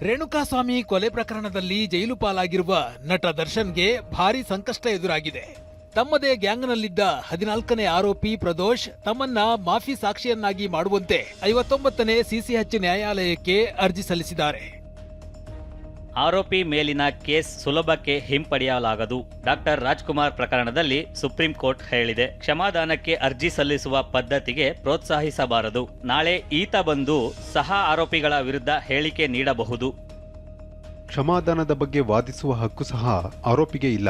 ರೇಣುಕಾಸ್ವಾಮಿ ಕೊಲೆ ಪ್ರಕರಣದಲ್ಲಿ ಜೈಲು ಪಾಲಾಗಿರುವ ನಟ ದರ್ಶನ್ಗೆ ಭಾರೀ ಸಂಕಷ್ಟ ಎದುರಾಗಿದೆ. ತಮ್ಮದೇ ಗ್ಯಾಂಗ್ನಲ್ಲಿದ್ದ 14ನೇ ಆರೋಪಿ ಪ್ರದೋಷ್ ತಮ್ಮನ್ನ ಮಾಫಿ ಸಾಕ್ಷಿಯನ್ನಾಗಿ ಮಾಡುವಂತೆ 59ನೇ ಸಿಸಿಎಚ್ ನ್ಯಾಯಾಲಯಕ್ಕೆ ಅರ್ಜಿ ಸಲ್ಲಿಸಿದ್ದಾರೆ. ಆರೋಪಿ ಮೇಲಿನ ಕೇಸ್ ಸುಲಭಕ್ಕೆ ಹಿಂಪಡೆಯಲಾಗದು. ಡಾಕ್ಟರ್ ರಾಜ್ಕುಮಾರ್ ಪ್ರಕರಣದಲ್ಲಿ ಸುಪ್ರೀಂ ಕೋರ್ಟ್ ಹೇಳಿದೆ, ಕ್ಷಮಾದಾನಕ್ಕೆ ಅರ್ಜಿ ಸಲ್ಲಿಸುವ ಪದ್ಧತಿಗೆ ಪ್ರೋತ್ಸಾಹಿಸಬಾರದು. ನಾಳೆ ಈತ ಬಂದು ಸಹ ಆರೋಪಿಗಳ ವಿರುದ್ಧ ಹೇಳಿಕೆ ನೀಡಬಹುದು. ಕ್ಷಮಾದಾನದ ಬಗ್ಗೆ ವಾದಿಸುವ ಹಕ್ಕು ಸಹ ಆರೋಪಿಗೆ ಇಲ್ಲ.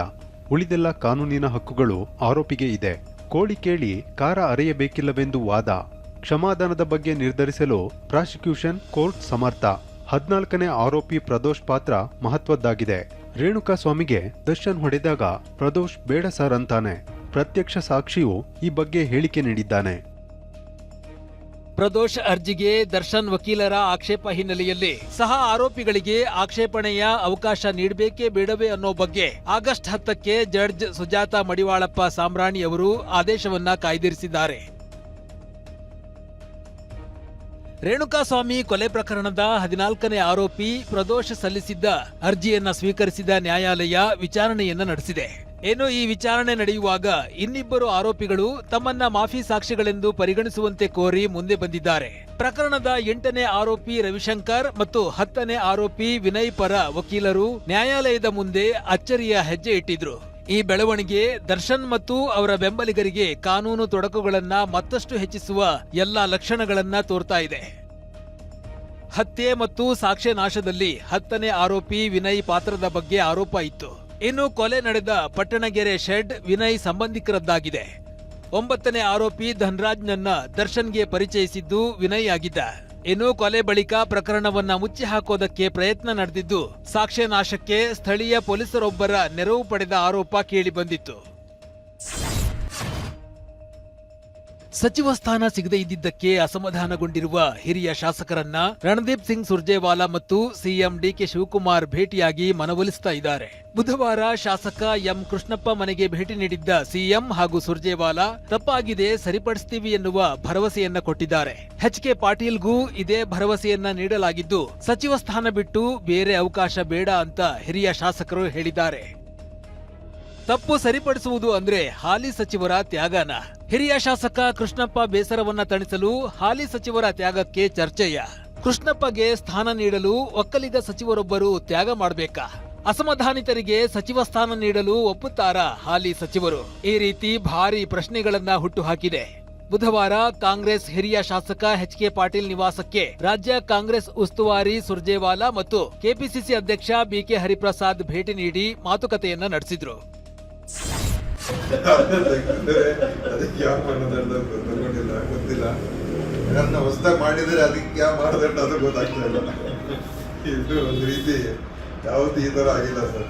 ಉಳಿದೆಲ್ಲ ಕಾನೂನಿನ ಹಕ್ಕುಗಳು ಆರೋಪಿಗೆ ಇದೆ. ಕೋಳಿ ಕೇಳಿ ಕಾರ ಅರೆಯಬೇಕಿಲ್ಲವೆಂದು ವಾದ. ಕ್ಷಮಾದಾನದ ಬಗ್ಗೆ ನಿರ್ಧರಿಸಲು ಪ್ರಾಸಿಕ್ಯೂಷನ್ ಕೋರ್ಟ್ ಸಮರ್ಥ. 14ನೇ ಆರೋಪಿ ಪ್ರದೋಷ್ ಪಾತ್ರ ಮಹತ್ವದ್ದಾಗಿದೆ. ರೇಣುಕಾಸ್ವಾಮಿಗೆ ದರ್ಶನ್ ಹೊಡೆದಾಗ ಪ್ರದೋಷ್ ಬೇಡ ಸರ್ ಅಂತಾನೆ. ಪ್ರತ್ಯಕ್ಷ ಸಾಕ್ಷಿಯು ಈ ಬಗ್ಗೆ ಹೇಳಿಕೆ ನೀಡಿದ್ದಾನೆ. ಪ್ರದೋಷ್ ಅರ್ಜಿಗೆ ದರ್ಶನ್ ವಕೀಲರ ಆಕ್ಷೇಪ ಹಿನ್ನೆಲೆಯಲ್ಲಿ ಸಹ ಆರೋಪಿಗಳಿಗೆ ಆಕ್ಷೇಪಣೆಯ ಅವಕಾಶ ನೀಡಬೇಕೇ ಬೇಡವೇ ಅನ್ನೋ ಬಗ್ಗೆ ಆಗಸ್ಟ್ 10ಕ್ಕೆ ಜಡ್ಜ್ ಸುಜಾತಾ ಮಡಿವಾಳಪ್ಪ ಸಾಮ್ರಾಣಿ ಅವರು ಆದೇಶವನ್ನ ಕಾಯ್ದಿರಿಸಿದ್ದಾರೆ. ರೇಣುಕಾಸ್ವಾಮಿ ಕೊಲೆ ಪ್ರಕರಣದ 14ನೇ ಆರೋಪಿ ಪ್ರದೋಷ್ ಸಲ್ಲಿಸಿದ್ದ ಅರ್ಜಿಯನ್ನ ಸ್ವೀಕರಿಸಿದ ನ್ಯಾಯಾಲಯ ವಿಚಾರಣೆಯನ್ನ ನಡೆಸಿದೆ. ಈ ವಿಚಾರಣೆ ನಡೆಯುವಾಗ ಇನ್ನಿಬ್ಬರು ಆರೋಪಿಗಳು ತಮ್ಮನ್ನ ಮಾಫಿ ಸಾಕ್ಷಿಗಳೆಂದು ಪರಿಗಣಿಸುವಂತೆ ಕೋರಿ ಮುಂದೆ ಬಂದಿದ್ದಾರೆ. ಪ್ರಕರಣದ 8ನೇ ಆರೋಪಿ ರವಿಶಂಕರ್ ಮತ್ತು 10ನೇ ಆರೋಪಿ ವಿನಯ್ ಪರ ವಕೀಲರು ನ್ಯಾಯಾಲಯದ ಮುಂದೆ ಅಚ್ಚರಿಯ ಹೆಜ್ಜೆ ಇಟ್ಟಿದ್ರು. ಈ ಬೆಳವಣಿಗೆ ದರ್ಶನ್ ಮತ್ತು ಅವರ ಬೆಂಬಲಿಗರಿಗೆ ಕಾನೂನು ತೊಡಕುಗಳನ್ನ ಮತ್ತಷ್ಟು ಹೆಚ್ಚಿಸುವ ಎಲ್ಲಾ ಲಕ್ಷಣಗಳನ್ನ ತೋರ್ತಾ ಇದೆ. ಹತ್ಯೆ ಮತ್ತು ಸಾಕ್ಷ್ಯ ನಾಶದಲ್ಲಿ 10ನೇ ಆರೋಪಿ ವಿನಯ್ ಪಾತ್ರದ ಬಗ್ಗೆ ಆರೋಪ ಇತ್ತು. ಇನ್ನು ಕೊಲೆ ನಡೆದ ಪಟ್ಟಣಗೆರೆ ಶೆಡ್ ವಿನಯ್ ಸಂಬಂಧಿಕರದ್ದಾಗಿದೆ. 9ನೇ ಆರೋಪಿ ಧನ್ರಾಜ್ನನ್ನ ದರ್ಶನ್ಗೆ ಪರಿಚಯಿಸಿದ್ದು ವಿನಯ್ ಆಗಿದ್ದ. ಇನ್ನು ಕೊಲೆ ಬಳಿಕ ಪ್ರಕರಣವನ್ನ ಮುಚ್ಚಿ ಹಾಕೋದಕ್ಕೆ ಪ್ರಯತ್ನ ನಡೆದಿದ್ದು, ಸಾಕ್ಷ್ಯ ನಾಶಕ್ಕೆ ಸ್ಥಳೀಯ ಪೊಲೀಸರೊಬ್ಬರ ನೆರವು ಪಡೆದ ಆರೋಪ ಕೇಳಿಬಂದಿತ್ತು. ಸಚಿವ ಸ್ಥಾನ ಸಿಗದೇ ಇದ್ದಿದ್ದಕ್ಕೆ ಅಸಮಾಧಾನಗೊಂಡಿರುವ ಹಿರಿಯ ಶಾಸಕರನ್ನ ರಣದೀಪ್ ಸಿಂಗ್ ಸುರ್ಜೇವಾಲಾ ಮತ್ತು ಸಿಎಂ ಡಿಕೆ ಶಿವಕುಮಾರ್ ಭೇಟಿಯಾಗಿ ಮನವೊಲಿಸ್ತಾ ಇದ್ದಾರೆ. ಬುಧವಾರ ಶಾಸಕ ಎಂ ಕೃಷ್ಣಪ್ಪ ಮನೆಗೆ ಭೇಟಿ ನೀಡಿದ್ದ ಸಿಎಂ ಹಾಗೂ ಸುರ್ಜೇವಾಲಾ ತಪ್ಪಾಗಿದೆ, ಸರಿಪಡಿಸ್ತೀವಿ ಎನ್ನುವ ಭರವಸೆಯನ್ನ ಕೊಟ್ಟಿದ್ದಾರೆ. ಎಚ್.ಕೆ. ಪಾಟೀಲ್ಗೂ ಇದೇ ಭರವಸೆಯನ್ನ ನೀಡಲಾಗಿದ್ದು, ಸಚಿವ ಸ್ಥಾನ ಬಿಟ್ಟು ಬೇರೆ ಅವಕಾಶ ಬೇಡ ಅಂತ ಹಿರಿಯ ಶಾಸಕರು ಹೇಳಿದ್ದಾರೆ. ತಪ್ಪು ಸರಿಪಡಿಸುವುದು ಅಂದ್ರೆ ಹಾಲಿ ಸಚಿವರ ತ್ಯಾಗನ? ಹಿರಿಯ ಶಾಸಕ ಕೃಷ್ಣಪ್ಪ ಬೇಸರವನ್ನ ತಣಿಸಲು ಹಾಲಿ ಸಚಿವರ ತ್ಯಾಗಕ್ಕೆ ಚರ್ಚೆಯ? ಕೃಷ್ಣಪ್ಪಗೆ ಸ್ಥಾನ ನೀಡಲು ಒಕ್ಕಲಿಗ ಸಚಿವರೊಬ್ಬರು ತ್ಯಾಗ ಮಾಡಬೇಕಾ? ಅಸಮಾಧಾನಿತರಿಗೆ ಸಚಿವ ಸ್ಥಾನ ನೀಡಲು ಒಪ್ಪುತ್ತಾರಾ ಹಾಲಿ ಸಚಿವರು? ಈ ರೀತಿ ಭಾರಿ ಪ್ರಶ್ನೆಗಳನ್ನ ಹುಟ್ಟುಹಾಕಿದೆ. ಬುಧವಾರ ಕಾಂಗ್ರೆಸ್ ಹಿರಿಯ ಶಾಸಕ ಎಚ್.ಕೆ. ಪಾಟೀಲ್ ನಿವಾಸಕ್ಕೆ ರಾಜ್ಯ ಕಾಂಗ್ರೆಸ್ ಉಸ್ತುವಾರಿ ಸುರ್ಜೇವಾಲಾ ಮತ್ತು ಕೆಪಿಸಿಸಿ ಅಧ್ಯಕ್ಷ ಬಿಕೆ ಹರಿಪ್ರಸಾದ್ ಭೇಟಿ ನೀಡಿ ಮಾತುಕತೆಯನ್ನ ನಡೆಸಿದ್ರು. ಗೊತ್ತಿಲ್ಲ, ನನ್ನ ಹೊಸದಾಗಿ ಮಾಡಿದ್ರೆ ಅದಕ್ಕೆ ಯಾವ ಮಾನದಂಡ ಅದು ಗೊತ್ತಾಗ್ತಾ ಇಲ್ಲ. ಇದು ಒಂದು ರೀತಿ ಯಾವತ್ತೂ ಈ ತರ ಆಗಿಲ್ಲ ಸರ್.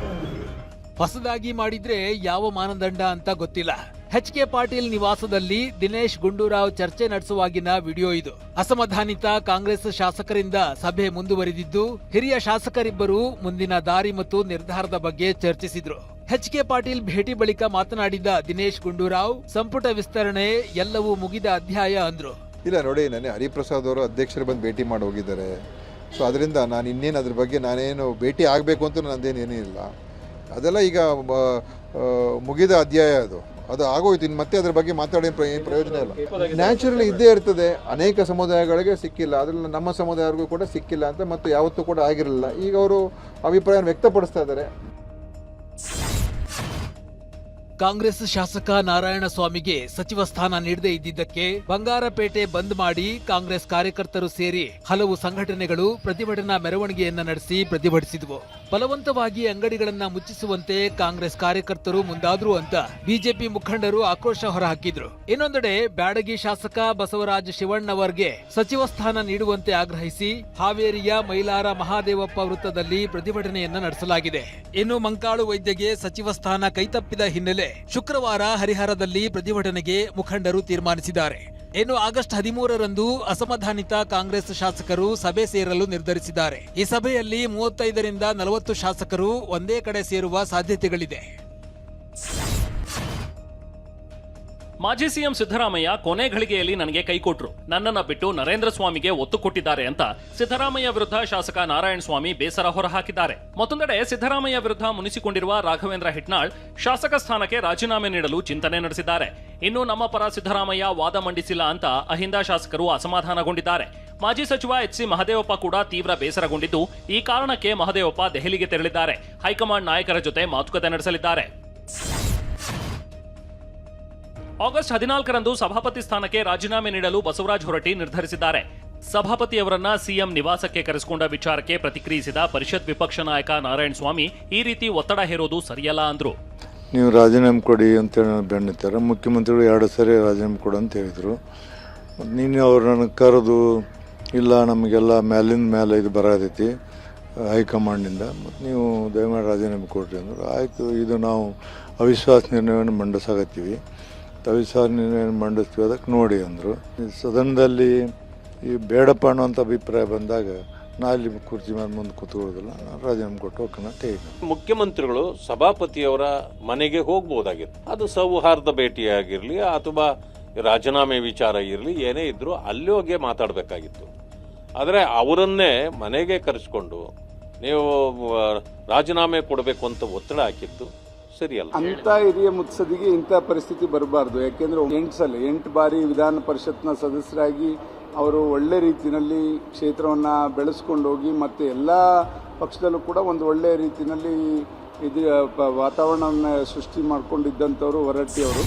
ಹೊಸದಾಗಿ ಮಾಡಿದ್ರೆ ಯಾವ ಮಾನದಂಡ ಅಂತ ಗೊತ್ತಿಲ್ಲ. ಎಚ್.ಕೆ. ಪಾಟೀಲ್ ನಿವಾಸದಲ್ಲಿ ದಿನೇಶ್ ಗುಂಡೂರಾವ್ ಚರ್ಚೆ ನಡೆಸುವಾಗಿನ ವಿಡಿಯೋ ಇದು. ಅಸಮಾಧಾನಿತ ಕಾಂಗ್ರೆಸ್ ಶಾಸಕರಿಂದ ಸಭೆ ಮುಂದುವರಿದಿದ್ದು, ಹಿರಿಯ ಶಾಸಕರಿಬ್ಬರು ಮುಂದಿನ ದಾರಿ ಮತ್ತು ನಿರ್ಧಾರದ ಬಗ್ಗೆ ಚರ್ಚಿಸಿದ್ರು. ಎಚ್.ಕೆ. ಪಾಟೀಲ್ ಭೇಟಿ ಬಳಿಕ ಮಾತನಾಡಿದ ದಿನೇಶ್ ಗುಂಡೂರಾವ್, ಸಂಪುಟ ವಿಸ್ತರಣೆ ಎಲ್ಲವೂ ಮುಗಿದ ಅಧ್ಯಾಯ ಅಂದ್ರು. ಇಲ್ಲ ನೋಡಿ, ನನಗೆ ಹರಿಪ್ರಸಾದ್ ಅವರು ಅಧ್ಯಕ್ಷರು ಬಂದು ಭೇಟಿ ಮಾಡಿ ಹೋಗಿದ್ದಾರೆ. ಸೊ ಅದರಿಂದ ನಾನು ಇನ್ನೇನು ಅದ್ರ ಬಗ್ಗೆ ನಾನೇನು ಭೇಟಿ ಆಗಬೇಕು ಅಂತ ನಂದೇನೇನೂ ಇಲ್ಲ. ಅದೆಲ್ಲ ಈಗ ಮುಗಿದ ಅಧ್ಯಾಯ. ಅದು ಆಗೋಯ್ತು. ಇನ್ನು ಮತ್ತೆ ಅದ್ರ ಬಗ್ಗೆ ಮಾತಾಡೋ ಪ್ರಯೋಜನ ಇಲ್ಲ. ನ್ಯಾಚುರಲಿ ಇದ್ದೇ ಇರ್ತದೆ. ಅನೇಕ ಸಮುದಾಯಗಳಿಗೆ ಸಿಕ್ಕಿಲ್ಲ, ಅದರಲ್ಲಿ ನಮ್ಮ ಸಮುದಾಯರಿಗೂ ಕೂಡ ಸಿಕ್ಕಿಲ್ಲ ಅಂತ ಮತ್ತು ಯಾವತ್ತೂ ಕೂಡ ಆಗಿರಲಿಲ್ಲ. ಈಗ ಅವರು ಅಭಿಪ್ರಾಯ ವ್ಯಕ್ತಪಡಿಸ್ತಾ ಇದ್ದಾರೆ. ಕಾಂಗ್ರೆಸ್ ಶಾಸಕ ನಾರಾಯಣಸ್ವಾಮಿಗೆ ಸಚಿವ ಸ್ಥಾನ ನೀಡದೇ ಇದ್ದಿದ್ದಕ್ಕೆ ಬಂಗಾರಪೇಟೆ ಬಂದ್ ಮಾಡಿ ಕಾಂಗ್ರೆಸ್ ಕಾರ್ಯಕರ್ತರು ಸೇರಿ ಹಲವು ಸಂಘಟನೆಗಳು ಪ್ರತಿಭಟನಾ ಮೆರವಣಿಗೆಯನ್ನ ನಡೆಸಿ ಪ್ರತಿಭಟಿಸಿದವು. ಬಲವಂತವಾಗಿ ಅಂಗಡಿಗಳನ್ನ ಮುಚ್ಚಿಸುವಂತೆ ಕಾಂಗ್ರೆಸ್ ಕಾರ್ಯಕರ್ತರು ಮುಂದಾದ್ರು ಅಂತ ಬಿಜೆಪಿ ಮುಖಂಡರು ಆಕ್ರೋಶ ಹೊರಹಾಕಿದ್ರು. ಇನ್ನೊಂದೆಡೆ ಬ್ಯಾಡಗಿ ಶಾಸಕ ಬಸವರಾಜ ಶಿವಣ್ಣವರ್ಗೆ ಸಚಿವ ಸ್ಥಾನ ನೀಡುವಂತೆ ಆಗ್ರಹಿಸಿ ಹಾವೇರಿಯ ಮೈಲಾರ ಮಹಾದೇವಪ್ಪ ವೃತ್ತದಲ್ಲಿ ಪ್ರತಿಭಟನೆಯನ್ನ ನಡೆಸಲಾಗಿದೆ. ಇನ್ನು ಮಂಕಾಳು ವೈದ್ಯಗೆ ಸಚಿವ ಸ್ಥಾನ ಕೈತಪ್ಪಿದ ಹಿನ್ನೆಲೆ ಶುಕ್ರವಾರ ಹರಿಹರದಲ್ಲಿ ಪ್ರತಿಭಟನೆಗೆ ಮುಖಂಡರು ತೀರ್ಮಾನಿಸಿದ್ದಾರೆ. ಇನ್ನು ಆಗಸ್ಟ್ 13ರಂದು ಅಸಮಾಧಾನಿತ ಕಾಂಗ್ರೆಸ್ ಶಾಸಕರು ಸಭೆ ಸೇರಲು ನಿರ್ಧರಿಸಿದ್ದಾರೆ. ಈ ಸಭೆಯಲ್ಲಿ 35ರಿಂದ 40 ಶಾಸಕರು ಒಂದೇ ಕಡೆ ಸೇರುವ ಸಾಧ್ಯತೆಗಳಿದೆ. ಮಾಜಿ ಸಿಎಂ ಸಿದ್ದರಾಮಯ್ಯ ಕೊನೆ ಘಳಿಗೆಯಲ್ಲಿ ನನಗೆ ಕೈಕೊಟ್ರು, ನನ್ನನ್ನ ಬಿಟ್ಟು ನರೇಂದ್ರ ಸ್ವಾಮಿಗೆ ಒತ್ತು ಕೊಟ್ಟಿದ್ದಾರೆ ಅಂತ ಸಿದ್ದರಾಮಯ್ಯ ವಿರುದ್ಧ ಶಾಸಕ ನಾರಾಯಣ ಸ್ವಾಮಿ ಬೇಸರ ಹೊರಹಾಕಿದ್ದಾರೆ. ಮತ್ತೊಂದೆಡೆ ಸಿದ್ದರಾಮಯ್ಯ ವಿರುದ್ಧ ಮುನಿಸಿಕೊಂಡಿರುವ ರಾಘವೇಂದ್ರ ಹಿಟ್ನಾಳ್ ಶಾಸಕ ಸ್ಥಾನಕ್ಕೆ ರಾಜೀನಾಮೆ ನೀಡಲು ಚಿಂತನೆ ನಡೆಸಿದ್ದಾರೆ. ಇನ್ನು ನಮ್ಮ ಪರ ಸಿದ್ದರಾಮಯ್ಯ ವಾದ ಮಂಡಿಸಿಲ್ಲ ಅಂತ ಅಹಿಂದ ಶಾಸಕರು ಅಸಮಾಧಾನಗೊಂಡಿದ್ದಾರೆ. ಮಾಜಿ ಸಚಿವ ಎಚ್.ಸಿ. ಮಹದೇವಪ್ಪ ಕೂಡ ತೀವ್ರ ಬೇಸರಗೊಂಡಿದ್ದು, ಈ ಕಾರಣಕ್ಕೆ ಮಹದೇವಪ್ಪ ದೆಹಲಿಗೆ ತೆರಳಿದ್ದಾರೆ. ಹೈಕಮಾಂಡ್ ನಾಯಕರ ಜೊತೆ ಮಾತುಕತೆ ನಡೆಸಲಿದ್ದಾರೆ. ಆಗಸ್ಟ್ 14ರಂದು ಸಭಾಪತಿ ಸ್ಥಾನಕ್ಕೆ ರಾಜೀನಾಮೆ ನೀಡಲು ಬಸವರಾಜ ಹೊರಟ್ಟಿ ನಿರ್ಧರಿಸಿದ್ದಾರೆ. ಸಭಾಪತಿಯವರನ್ನ ಸಿಎಂ ನಿವಾಸಕ್ಕೆ ಕರೆಸಿಕೊಂಡ ವಿಚಾರಕ್ಕೆ ಪ್ರತಿಕ್ರಿಯಿಸಿದ ಪರಿಷತ್ ವಿಪಕ್ಷ ನಾಯಕ ನಾರಾಯಣ ಸ್ವಾಮಿ ಈ ರೀತಿ ಒತ್ತಡ ಹೇರೋದು ಸರಿಯಲ್ಲ ಅಂದ್ರು. ನೀವು ರಾಜೀನಾಮೆ ಕೊಡಿ ಅಂತೇಳಿ ಬೆಣ್ಣಿದ್ದಾರೆ. ಮುಖ್ಯಮಂತ್ರಿಗಳು 2 ಸರಿ ರಾಜೀನಾಮೆ ಕೊಡು ಅಂತ ಹೇಳಿದರು. ನೀನು ಅವ್ರು ನನಗೆ ಕರೆದು ಇಲ್ಲ ನಮಗೆಲ್ಲ ಮೇಲಿಂದ ಮೇಲೆ ಇದು ಬರೋದೈತಿ ಹೈಕಮಾಂಡಿಂದ, ಮತ್ತು ನೀವು ದಯಮಾಡಿ ರಾಜೀನಾಮೆ ಕೊಡ್ರಿ ಅಂದರು. ಆಯಿತು, ಇದು ನಾವು ಅವಿಶ್ವಾಸ ನಿರ್ಣಯವನ್ನು ಮಂಡಿಸಾಕತ್ತೀವಿ, ಅವಿಶ್ವಾಸ ನಿರ್ಣಯ ಮಂಡಿಸ್ತೀವಿ, ಅದಕ್ಕೆ ನೋಡಿ ಅಂದರು. ಸದನದಲ್ಲಿ ಈ ಬೇಡಪ್ಪ ಅನ್ನೋಂಥ ಅಭಿಪ್ರಾಯ ಬಂದಾಗ ನಾ ಇಲ್ಲಿ ಕುರ್ಚಿ ಮೇಲೆ ಮುಂದೆ ಕೂತ್ಕೊಳ್ಳೋದಿಲ್ಲ, ನಾನು ರಾಜೀನಾಮೆ ಕೊಟ್ಟು ಹೋಗೋಣ ಅಂತ ಹೇಳಿದೆ. ಮುಖ್ಯಮಂತ್ರಿಗಳು ಸಭಾಪತಿಯವರ ಮನೆಗೆ ಹೋಗ್ಬೋದಾಗಿತ್ತು. ಅದು ಸೌಹಾರ್ದ ಭೇಟಿಯಾಗಿರಲಿ ಅಥವಾ ರಾಜೀನಾಮೆ ವಿಚಾರ ಇರಲಿ, ಏನೇ ಇದ್ರೂ ಅಲ್ಲಿ ಹೋಗಿ ಮಾತಾಡಬೇಕಾಗಿತ್ತು. ಆದರೆ ಅವರನ್ನೇ ಮನೆಗೆ ಕರೆಸ್ಕೊಂಡು ನೀವು ರಾಜೀನಾಮೆ ಕೊಡಬೇಕು ಅಂತ ಒತ್ತಡ ಹಾಕಿದ್ದು ಸರಿಯಲ್ಲ. ಅಂತ ಹಿರಿಯ ಮುತ್ಸದಿಗೆ ಇಂಥ ಪರಿಸ್ಥಿತಿ ಬರಬಾರ್ದು. ಯಾಕೆಂದ್ರೆ 8 ಬಾರಿ ವಿಧಾನ ಪರಿಷತ್ನ ಸದಸ್ಯರಾಗಿ ಅವರು ಒಳ್ಳೆ ರೀತಿಯಲ್ಲಿ ಕ್ಷೇತ್ರವನ್ನು ಬೆಳೆಸ್ಕೊಂಡು ಹೋಗಿ ಮತ್ತೆ ಎಲ್ಲ ಪಕ್ಷದಲ್ಲೂ ಕೂಡ ಒಂದು ಒಳ್ಳೆಯ ರೀತಿಯಲ್ಲಿ ಇದು ವಾತಾವರಣವನ್ನು ಸೃಷ್ಟಿ ಮಾಡಿಕೊಂಡಿದ್ದಂಥವರು ಹೊರಟ್ಟಿ ಅವರು.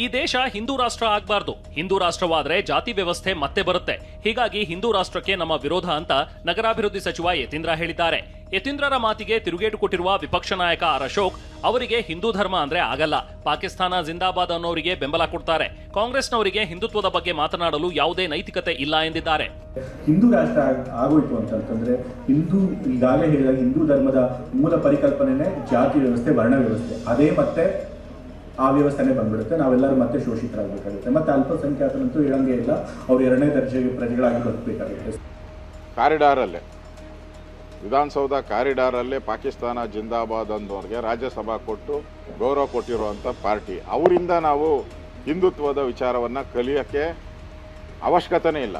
ಈ ದೇಶ ಹಿಂದೂ ರಾಷ್ಟ್ರ ಆಗಬಾರ್ದು, ಹಿಂದೂ ರಾಷ್ಟ್ರವಾದ್ರೆ ಜಾತಿ ವ್ಯವಸ್ಥೆ ಮತ್ತೆ ಬರುತ್ತೆ. ಹೀಗಾಗಿ ಹಿಂದೂ ರಾಷ್ಟ್ರಕ್ಕೆ ನಮ್ಮ ವಿರೋಧ ಅಂತ ನಗರಾಭಿವೃದ್ಧಿ ಸಚಿವ ಯತೀಂದ್ರ ಹೇಳಿದ್ದಾರೆ. ಯತೀಂದ್ರರ ಮಾತಿಗೆ ತಿರುಗೇಟು ಕೊಟ್ಟಿರುವ ವಿಪಕ್ಷ ನಾಯಕ ಆರ್ ಅಶೋಕ್ ಅವರಿಗೆ ಹಿಂದೂ ಧರ್ಮ ಅಂದ್ರೆ ಆಗಲ್ಲ, ಪಾಕಿಸ್ತಾನ ಜಿಂದಾಬಾದ್ ಅನ್ನೋರಿಗೆ ಬೆಂಬಲ ಕೊಡ್ತಾರೆ, ಕಾಂಗ್ರೆಸ್ನವರಿಗೆ ಹಿಂದುತ್ವದ ಬಗ್ಗೆ ಮಾತನಾಡಲು ಯಾವುದೇ ನೈತಿಕತೆ ಇಲ್ಲ ಎಂದಿದ್ದಾರೆ. ಹಿಂದೂ ರಾಷ್ಟ್ರ ಆಗೋಯ್ತು ಅಂತಂದ್ರೆ ಹಿಂದೂ ಈಗಾಗಲೇ ಹೇಳಿದಾಗ ಹಿಂದೂ ಧರ್ಮದ ಮೂಲ ಪರಿಕಲ್ಪನೆನೇ ಜಾತಿ ವ್ಯವಸ್ಥೆ, ವರ್ಣ ವ್ಯವಸ್ಥೆ. ಅದೇ ಮತ್ತೆ ಆ ವ್ಯವಸ್ಥೆನೇ ಬಂದ್ಬಿಡುತ್ತೆ. ನಾವೆಲ್ಲರೂ ಮತ್ತೆ ಶೋಷಿತರಾಗಬೇಕಾಗುತ್ತೆ. ಮತ್ತೆ ಅಲ್ಪಸಂಖ್ಯಾತರಂತೂ ಹೇಳಂಗೆ ಇಲ್ಲ, ಅವ್ರು 2ನೇ ದರ್ಜೆ ಪ್ರಜೆಗಳಾಗಿ ಬದುಕಬೇಕಾಗುತ್ತೆ. ಕಾರಿಡಾರಲ್ಲೇ ವಿಧಾನಸೌಧ ಕಾರಿಡಾರಲ್ಲೇ ಪಾಕಿಸ್ತಾನ ಜಿಂದಾಬಾದ್ ಅಂದವ್ರಿಗೆ ರಾಜ್ಯಸಭಾ ಕೊಟ್ಟು ಗೌರವ ಕೊಟ್ಟಿರುವಂಥ ಪಾರ್ಟಿ. ಅವರಿಂದ ನಾವು ಹಿಂದುತ್ವದ ವಿಚಾರವನ್ನು ಕಲಿಯೋಕ್ಕೆ ಅವಶ್ಯಕತೆನೇ ಇಲ್ಲ.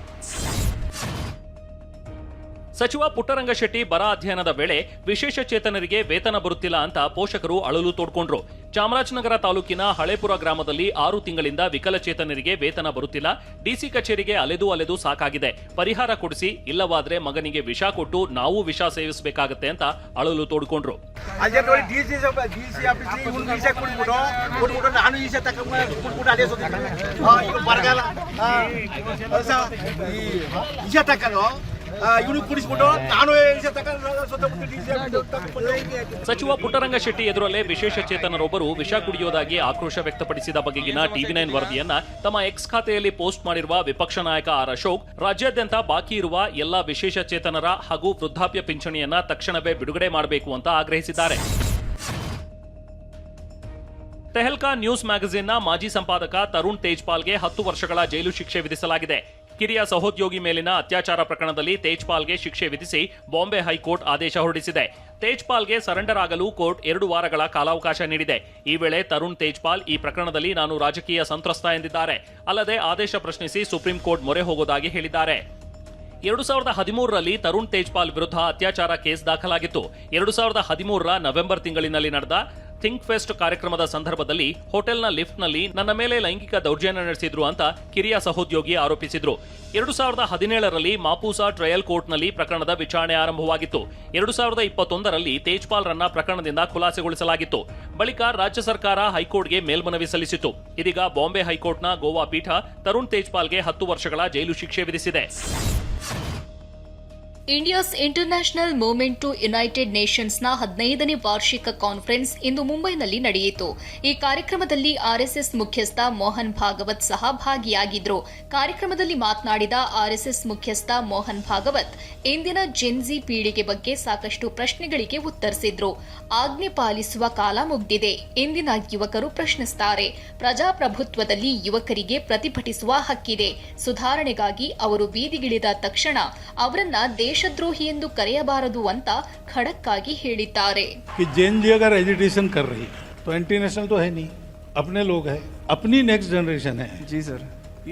ಸಚಿವ ಪುಟ್ಟರಂಗಶೆಟ್ಟಿ ಬರ ಅಧ್ಯಯನದ ವೇಳೆ ವಿಶೇಷ ಚೇತನರಿಗೆ ವೇತನ ಬರುತ್ತಿಲ್ಲ ಅಂತ ಪೋಷಕರು ಅಳಲು ತೋಡ್ಕೊಂಡ್ರು. ಚಾಮರಾಜನಗರ ತಾಲೂಕಿನ ಹಳೇಪುರ ಗ್ರಾಮದಲ್ಲಿ 6 ತಿಂಗಳಿಂದ ವಿಕಲಚೇತನರಿಗೆ ವೇತನ ಬರುತ್ತಿಲ್ಲ. ಡಿಸಿ ಕಚೇರಿಗೆ ಅಲೆದು ಸಾಕಾಗಿದೆ, ಪರಿಹಾರ ಕೊಡಿಸಿ, ಇಲ್ಲವಾದ್ರೆ ಮಗನಿಗೆ ವಿಷ ಕೊಟ್ಟು ನಾವು ವಿಷ ಸೇವಿಸಬೇಕಾಗತ್ತೆ ಅಂತ ಅಳಲು ತೋಡ್ಕೊಂಡ್ರು. ಸಚಿವ ಪುಟ್ಟರಂಗಶೆಟ್ಟಿ ಎದುರಲ್ಲೇ ವಿಶೇಷ ಚೇತನರೊಬ್ಬರು ವಿಷ ಕುಡಿಯೋದಾಗಿ ಆಕ್ರೋಶ ವ್ಯಕ್ತಪಡಿಸಿದ ಬಗೆಗಿನ ಟಿವಿ9 ವರದಿಯನ್ನ ತಮ್ಮ ಎಕ್ಸ್ ಖಾತೆಯಲ್ಲಿ ಪೋಸ್ಟ್ ಮಾಡಿರುವ ವಿಪಕ್ಷ ನಾಯಕ ಆರ್ ಅಶೋಕ್ ರಾಜ್ಯಾದ್ಯಂತ ಬಾಕಿ ಇರುವ ಎಲ್ಲಾ ವಿಶೇಷ ಚೇತನರ ಹಾಗೂ ವೃದ್ಧಾಪ್ಯ ಪಿಂಚಣಿಯನ್ನ ತಕ್ಷಣವೇ ಬಿಡುಗಡೆ ಮಾಡಬೇಕು ಅಂತ ಆಗ್ರಹಿಸಿದ್ದಾರೆ. ತೆಹಲ್ಕಾ ನ್ಯೂಸ್ ಮ್ಯಾಗಜಿನ್ನ ಮಾಜಿ ಸಂಪಾದಕ ತರುಣ್ ತೇಜ್ಪಾಲ್ಗೆ 10 ವರ್ಷಗಳ ಜೈಲು ಶಿಕ್ಷೆ ವಿಧಿಸಲಾಗಿದೆ. ಕಿರಿಯ ಸಹೋದ್ಯೋಗಿ ಮೇಲಿನ ಅತ್ಯಾಚಾರ ಪ್ರಕರಣದಲ್ಲಿ ತೇಜ್ಪಾಲ್ಗೆ ಶಿಕ್ಷೆ ವಿಧಿಸಿ ಬಾಂಬೆ ಹೈಕೋರ್ಟ್ ಆದೇಶ ಹೊರಡಿಸಿದೆ. ತೇಜ್ಪಾಲ್ಗೆ ಸರೆಂಡರ್ ಆಗಲು ಕೋರ್ಟ್ 2 ವಾರಗಳ ಕಾಲಾವಕಾಶ ನೀಡಿದೆ. ಈ ವೇಳೆ ತರುಣ್ ತೇಜ್ಪಾಲ್ ಈ ಪ್ರಕರಣದಲ್ಲಿ ನಾನು ರಾಜಕೀಯ ಸಂತ್ರಸ್ತ ಎಂದಿದ್ದಾರೆ. ಅಲ್ಲದೆ ಆದೇಶ ಪ್ರಶ್ನಿಸಿ ಸುಪ್ರೀಂ ಕೋರ್ಟ್ ಮೊರೆ ಹೋಗೋದಾಗಿ ಹೇಳಿದ್ದಾರೆ. 2013ರಲ್ಲಿ ತರುಣ್ ತೇಜ್ಪಾಲ್ ವಿರುದ್ಧ ಅತ್ಯಾಚಾರ ಕೇಸ್ ದಾಖಲಾಗಿತ್ತು. 2013ರ ನವೆಂಬರ್ ತಿಂಗಳಿನಲ್ಲಿ ನಡೆದ ಥಿಂಕ್ ಫೆಸ್ಟ್ ಕಾರ್ಯಕ್ರಮದ ಸಂದರ್ಭದಲ್ಲಿ ಹೋಟೆಲ್ನ ಲಿಫ್ಟ್ನಲ್ಲಿ ನನ್ನ ಮೇಲೆ ಲೈಂಗಿಕ ದೌರ್ಜನ್ಯ ನಡೆಸಿದ್ರು ಅಂತ ಕಿರಿಯ ಸಹೋದ್ಯೋಗಿ ಆರೋಪಿಸಿದ್ರು. 2017ರಲ್ಲಿ ಮಾಪೂಸಾ ಟ್ರಯಲ್ ಕೋರ್ಟ್ನಲ್ಲಿ ಪ್ರಕರಣದ ವಿಚಾರಣೆ ಆರಂಭವಾಗಿತ್ತು. 2021ರಲ್ಲಿ ತೇಜ್ಪಾಲ್ರನ್ನ ಪ್ರಕರಣದಿಂದ ಖುಲಾಸೆಗೊಳಿಸಲಾಗಿತ್ತು. ಬಳಿಕ ರಾಜ್ಯ ಸರ್ಕಾರ ಹೈಕೋರ್ಟ್ಗೆ ಮೇಲ್ಮನವಿ ಸಲ್ಲಿಸಿತು. ಇದೀಗ ಬಾಂಬೆ ಹೈಕೋರ್ಟ್ನ ಗೋವಾ ಪೀಠ ತರುಣ್ ತೇಜ್ಪಾಲ್ಗೆ 10 ವರ್ಷಗಳ ಜೈಲು ಶಿಕ್ಷೆ ವಿಧಿಸಿದೆ. India's international movement to united ನೇಷನ್ಸ್ನ 15ನೇ ವಾರ್ಷಿಕ ಕಾನ್ಫರೆನ್ಸ್ ಇಂದು ಮುಂಬೈನಲ್ಲಿ ನಡೆಯಿತು. ಈ ಕಾರ್ಯಕ್ರಮದಲ್ಲಿ ಆರ್ಎಸ್ಎಸ್ ಮುಖ್ಯಸ್ಥ ಮೋಹನ್ ಭಾಗವತ್ ಸಹ ಭಾಗಿಯಾಗಿದ್ದರು. ಕಾರ್ಯಕ್ರಮದಲ್ಲಿ ಮಾತನಾಡಿದ ಆರ್ಎಸ್ಎಸ್ ಮುಖ್ಯಸ್ಥ ಮೋಹನ್ ಭಾಗವತ್ ಇಂದಿನ ಜೆನ್ಜಿ ಪೀಳಿಗೆ ಬಗ್ಗೆ ಸಾಕಷ್ಟು ಪ್ರಶ್ನೆಗಳಿಗೆ ಉತ್ತರಿಸಿದ್ರು. ಆಜ್ಞೆ ಪಾಲಿಸುವ ಕಾಲ ಮುಗ್ದಿದೆ. ಇಂದಿನ ಯುವಕರು ಪ್ರಶ್ನಿಸುತ್ತಾರೆ. ಪ್ರಜಾಪ್ರಭುತ್ವದಲ್ಲಿ ಯುವಕರಿಗೆ ಪ್ರತಿಭಟಿಸುವ ಹಕ್ಕಿದೆ. ಸುಧಾರಣೆಗಾಗಿ ಅವರು ಬೀದಿಗಿಳಿದ ತಕ್ಷಣ ಅವರನ್ನ ದೇಶದ್ರೋಹಿ ಎಂದು ಕರೆಯಬಾರದು ಅಂತ ಖಡಕ್ ಆಗಿ ಹೇಳಿದ್ದಾರೆ. कि जेएनजी अगर एजिटेशन कर रही तो इंटरनेशनल तो है नहीं, अपने लोग हैं, अपनी नेक्स्ट जनरेशन है। जी सर।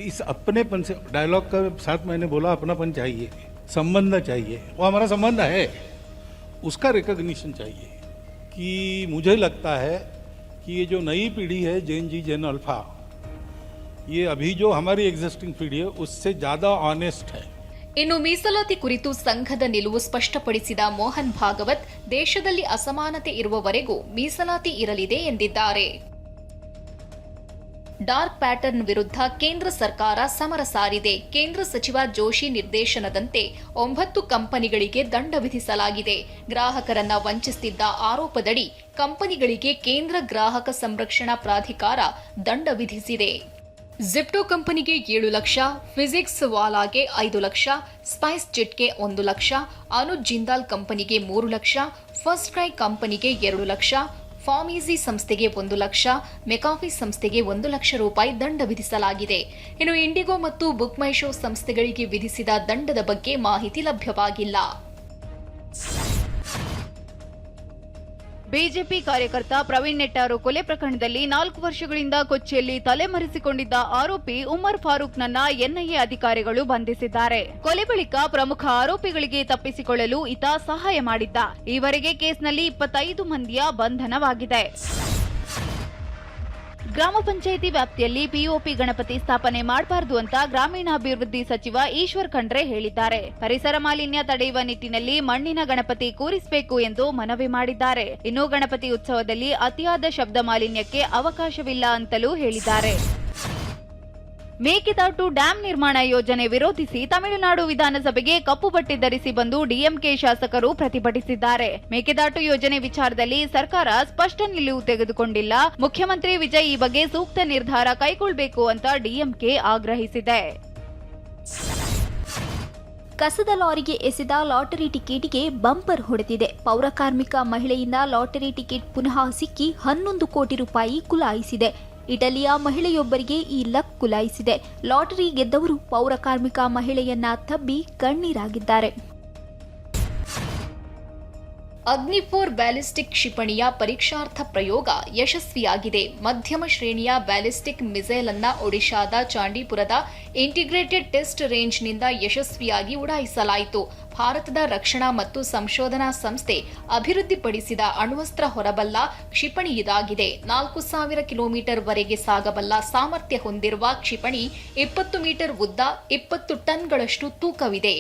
इस अपनेपन से डायलॉग का साथ मैंने बोला अपनापन चाहिए, संबंध चाहिए, वो हमारा संबंध है, उसका रिकॉग्निशन चाहिए। कि मुझे लगता है कि ये जो नई पीढ़ी है जेन जी जेन अल्फा, ये अभी जो हमारी एग्जिस्टिंग पीढ़ी है उससे ज़्यादा ऑनेस्ट है। ಇನ್ನು ಮೀಸಲಾತಿ ಕುರಿತು ಸಂಘದ ನಿಲುವು ಸ್ಪಷ್ಟಪಡಿಸಿದ ಮೋಹನ್ ಭಾಗವತ್, ದೇಶದಲ್ಲಿ ಅಸಮಾನತೆ ಇರುವವರೆಗೂ ಮೀಸಲಾತಿ ಇರಲಿದೆ ಎಂದಿದ್ದಾರೆ. ಡಾರ್ಕ್ ಪ್ಯಾಟರ್ನ್ ವಿರುದ್ಧ ಕೇಂದ್ರ ಸರ್ಕಾರ ಸಮರ ಸಾರಿದೆ. ಕೇಂದ್ರ ಸಚಿವ ಜೋಶಿ ನಿರ್ದೇಶನದಂತೆ 9 ಕಂಪನಿಗಳಿಗೆ ದಂಡ ವಿಧಿಸಲಾಗಿದೆ. ಗ್ರಾಹಕರನ್ನ ವಂಚಿಸುತ್ತಿದ್ದ ಆರೋಪದಡಿ ಕಂಪನಿಗಳಿಗೆ ಕೇಂದ್ರ ಗ್ರಾಹಕ ಸಂರಕ್ಷಣಾ ಪ್ರಾಧಿಕಾರ ದಂಡ ವಿಧಿಸಿದೆ. ಜಿಪ್ಟೋ ಕಂಪನಿಗೆ 7 ಲಕ್ಷ, ಫಿಸಿಕ್ಸ್ ವಾಲಾಗೆ 5 ಲಕ್ಷ, ಸ್ಪೈಸ್ ಜೆಟ್ಗೆ 1 ಲಕ್ಷ, ಅನುಜ್ ಜಿಂದಾಲ್ ಕಂಪನಿಗೆ 3 ಲಕ್ಷ, ಫಸ್ಟ್ ಕ್ರೈ ಕಂಪನಿಗೆ 2 ಲಕ್ಷ, ಫಾರ್ಮ್ ಈಸಿ ಸಂಸ್ಥೆಗೆ 1 ಲಕ್ಷ, ಮೆಕಾಫಿ ಸಂಸ್ಥೆಗೆ 1 ಲಕ್ಷ ರೂಪಾಯಿ ದಂಡ ವಿಧಿಸಲಾಗಿದೆ. ಇನ್ನು ಇಂಡಿಗೋ ಮತ್ತು ಬುಕ್ ಮೈ ಶೋ ಸಂಸ್ಥೆಗಳಿಗೆ ವಿಧಿಸಿದ ದಂಡದ ಬಗ್ಗೆ ಮಾಹಿತಿ ಲಭ್ಯವಾಗಿಲ್ಲ. ಬಿಜೆಪಿ ಕಾರ್ಯಕರ್ತ ಪ್ರವೀಣ್ ನೆಟ್ಟಾರು ಕೊಲೆ ಪ್ರಕರಣದಲ್ಲಿ 4 ವರ್ಷಗಳಿಂದ ಕೊಚ್ಚಿಯಲ್ಲಿ ತಲೆಮರೆಸಿಕೊಂಡಿದ್ದ ಆರೋಪಿ ಉಮರ್ ಫಾರೂಕ್ನನ್ನ ಎನ್ಐಎ ಅಧಿಕಾರಿಗಳು ಬಂಧಿಸಿದ್ದಾರೆ. ಕೊಲೆ ಬಳಿಕ ಪ್ರಮುಖ ಆರೋಪಿಗಳಿಗೆ ತಪ್ಪಿಸಿಕೊಳ್ಳಲು ಈತ ಸಹಾಯ ಮಾಡಿದ್ದ. ಈವರೆಗೆ ಕೇಸ್ನಲ್ಲಿ 25 ಮಂದಿಯ ಬಂಧನವಾಗಿದೆ. ಗ್ರಾಮ ಪಂಚಾಯಿತಿ ವ್ಯಾಪ್ತಿಯಲ್ಲಿ ಪಿಒಪಿ ಗಣಪತಿ ಸ್ಥಾಪನೆ ಮಾಡಬಾರದು ಅಂತ ಗ್ರಾಮೀಣಾಭಿವೃದ್ಧಿ ಸಚಿವ ಈಶ್ವರ್ ಖಂಡ್ರೆ ಹೇಳಿದ್ದಾರೆ. ಪರಿಸರ ಮಾಲಿನ್ಯ ತಡೆಯುವ ನಿಟ್ಟಿನಲ್ಲಿ ಮಣ್ಣಿನ ಗಣಪತಿ ಕೂರಿಸಬೇಕು ಎಂದು ಮನವಿ ಮಾಡಿದ್ದಾರೆ. ಇನ್ನು ಗಣಪತಿ ಉತ್ಸವದಲ್ಲಿ ಅತಿಯಾದ ಶಬ್ದ ಮಾಲಿನ್ಯಕ್ಕೆ ಅವಕಾಶವಿಲ್ಲ ಅಂತಲೂ ಹೇಳಿದ್ದಾರೆ. ಮೇಕೆದಾಟು ಡ್ಯಾಂ ನಿರ್ಮಾಣ ಯೋಜನೆ ವಿರೋಧಿಸಿ ತಮಿಳುನಾಡು ವಿಧಾನಸಭೆಗೆ ಕಪ್ಪು ಬಟ್ಟೆ ಧರಿಸಿ ಬಂದು ಡಿಎಂಕೆ ಶಾಸಕರು ಪ್ರತಿಭಟಿಸಿದ್ದಾರೆ. ಮೇಕೆದಾಟು ಯೋಜನೆ ವಿಚಾರದಲ್ಲಿ ಸರ್ಕಾರ ಸ್ಪಷ್ಟ ನಿಲುವು ತೆಗೆದುಕೊಂಡಿಲ್ಲ. ಮುಖ್ಯಮಂತ್ರಿ ವಿಜಯ್ ಈ ಬಗ್ಗೆ ಸೂಕ್ತ ನಿರ್ಧಾರ ಕೈಗೊಳ್ಳಬೇಕು ಅಂತ ಡಿಎಂಕೆ ಆಗ್ರಹಿಸಿದೆ. ಕಸದ ಲಾರಿಗೆ ಎಸೆದ ಲಾಟರಿ ಟಿಕೆಟ್ಗೆ ಬಂಪರ್ ಹೊಡೆದಿದೆ. ಪೌರಕಾರ್ಮಿಕ ಮಹಿಳೆಯಿಂದ ಲಾಟರಿ ಟಿಕೆಟ್ ಪುನಃ ಸಿಕ್ಕಿ 11 ಕೋಟಿ ರೂಪಾಯಿ ಕುಲಾಯಿಸಿದೆ. ಇಟಲಿಯ ಮಹಿಳೆಯೊಬ್ಬರಿಗೆ ಈ ಲಕ್ ಕುಲಾಯಿಸಿದೆ. ಲಾಟರಿ ಗೆದ್ದವರು ಪೌರಕಾರ್ಮಿಕ ಮಹಿಳೆಯನ್ನ ತಬ್ಬಿ ಕಣ್ಣೀರಾಗಿದ್ದಾರೆ. ಅಗ್ನಿ-4 ಬ್ಯಾಲಿಸ್ಟಿಕ್ ಕ್ಷಿಪಣಿಯ ಪರೀಕ್ಷಾರ್ಥ ಪ್ರಯೋಗ ಯಶಸ್ವಿಯಾಗಿದೆ. ಮಧ್ಯಮ ಶ್ರೇಣಿಯ ಬ್ಯಾಲಿಸ್ಟಿಕ್ ಮಿಸೈಲ್ ಅನ್ನ ಒಡಿಶಾದ ಚಾಂಡೀಪುರದ ಇಂಟಿಗ್ರೇಟೆಡ್ ಟೆಸ್ಟ್ ರೇಂಜ್ನಿಂದ ಯಶಸ್ವಿಯಾಗಿ ಉಡಾಯಿಸಲಾಯಿತು. ಭಾರತದ ರಕ್ಷಣಾ ಮತ್ತು ಸಂಶೋಧನಾ ಸಂಸ್ಥೆ ಅಭಿವೃದ್ಧಿಪಡಿಸಿದ ಅಣ್ವಸ್ತ್ರ ಹೊರಬಲ್ಲ ಕ್ಷಿಪಣಿ ಇದಾಗಿದೆ. 4000 ಕಿಲೋಮೀಟರ್ ವರೆಗೆ ಸಾಗಬಲ್ಲ ಸಾಮರ್ಥ್ಯ ಹೊಂದಿರುವ ಕ್ಷಿಪಣಿ 20 ಮೀಟರ್ ಉದ್ದ, 20 ಟನ್ಗಳಷ್ಟು ತೂಕವಿದೆ.